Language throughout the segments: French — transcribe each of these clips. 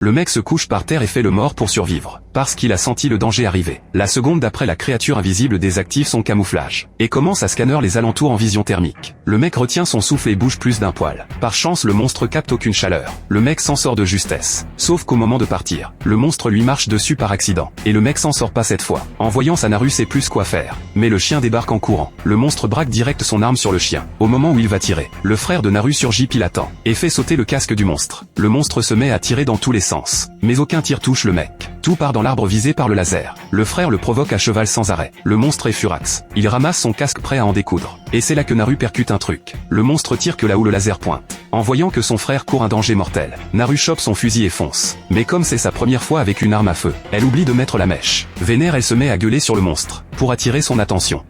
Le mec se couche par terre et fait le mort pour survivre, parce qu'il a senti le danger arriver. La seconde d'après, la créature invisible désactive son camouflage, et commence à scanner les alentours en vision thermique. Le mec retient son souffle et bouge plus d'un poil. Par chance, le monstre capte aucune chaleur. Le mec s'en sort de justesse. Sauf qu'au moment de partir, le monstre lui marche dessus par accident. Et le mec s'en sort pas cette fois. En voyant ça, Naru sait plus quoi faire. Mais le chien débarque en courant. Le monstre braque direct son arme sur le chien. Au moment où il va tirer, le frère de Naru surgit pile à temps, et fait sauter le casque du monstre. Le monstre se met à tirer dans tous les sens. Mais aucun tir touche le mec. Tout part dans l'arbre visé par le laser. Le frère le provoque à cheval sans arrêt. Le monstre est furax. Il ramasse son casque prêt à en découdre. Et c'est là que Naru percute un truc. Le monstre tire que là où le laser pointe. En voyant que son frère court un danger mortel, Naru chope son fusil et fonce. Mais comme c'est sa première fois avec une arme à feu, elle oublie de mettre la mèche. Vénère, elle se met à gueuler sur le monstre, pour attirer son attention.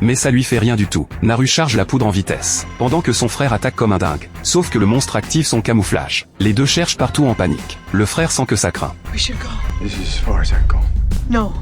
Mais ça lui fait rien du tout. Naru charge la poudre en vitesse, pendant que son frère attaque comme un dingue. Sauf que le monstre active son camouflage. Les deux cherchent partout en panique. Le frère sent que ça craint.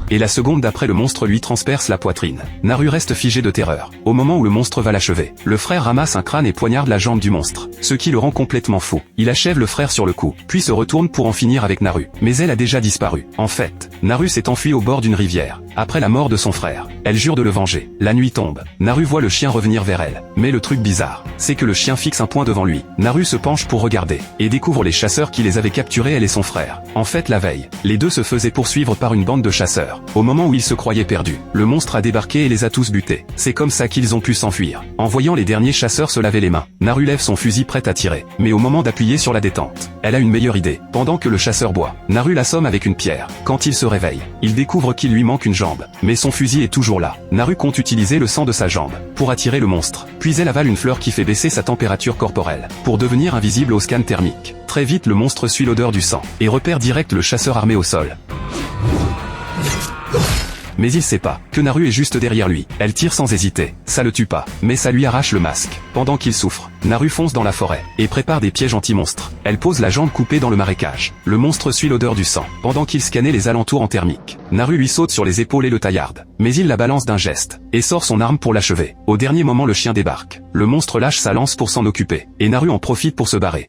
Et la seconde d'après, le monstre lui transperce la poitrine. Naru reste figé de terreur. Au moment où le monstre va l'achever, le frère ramasse un crâne et poignarde la jambe du monstre, ce qui le rend complètement fou. Il achève le frère sur le coup, puis se retourne pour en finir avec Naru. Mais elle a déjà disparu. En fait, Naru s'est enfuie au bord d'une rivière, après la mort de son frère. Elle jure de le venger. La nuit tombe. Naru voit le chien revenir vers elle. Mais le truc bizarre, c'est que le chien fixe un point devant lui. Naru se penche pour regarder, et découvre les chasseurs qui les avaient capturés, elle et son frère. En fait, la veille, les deux se faisaient poursuivre par une bande de chasseurs. Au moment où ils se croyaient perdus, le monstre a débarqué et les a tous butés. C'est comme ça qu'ils ont pu s'enfuir. En voyant les derniers chasseurs se laver les mains, Naru lève son fusil prêt à tirer. Mais au moment d'appuyer sur la détente, elle a une meilleure idée. Pendant que le chasseur boit, Naru l'assomme avec une pierre. Quand il se réveille, il découvre qu'il lui manque une jambe. Mais son fusil est toujours là. Naru compte utiliser le sang de sa jambe pour attirer le monstre. Puis elle avale une fleur qui fait baisser sa température corporelle, pour devenir invisible au scan thermique. Très vite, le monstre suit l'odeur du sang, et repère direct le chasseur armé au sol. Mais il sait pas que Naru est juste derrière lui. Elle tire sans hésiter. Ça le tue pas, mais ça lui arrache le masque. Pendant qu'il souffre, Naru fonce dans la forêt et prépare des pièges anti-monstres. Elle pose la jambe coupée dans le marécage. Le monstre suit l'odeur du sang, pendant qu'il scannait les alentours en thermique. Naru lui saute sur les épaules et le taillarde. Mais il la balance d'un geste, et sort son arme pour l'achever. Au dernier moment, le chien débarque. Le monstre lâche sa lance pour s'en occuper, et Naru en profite pour se barrer.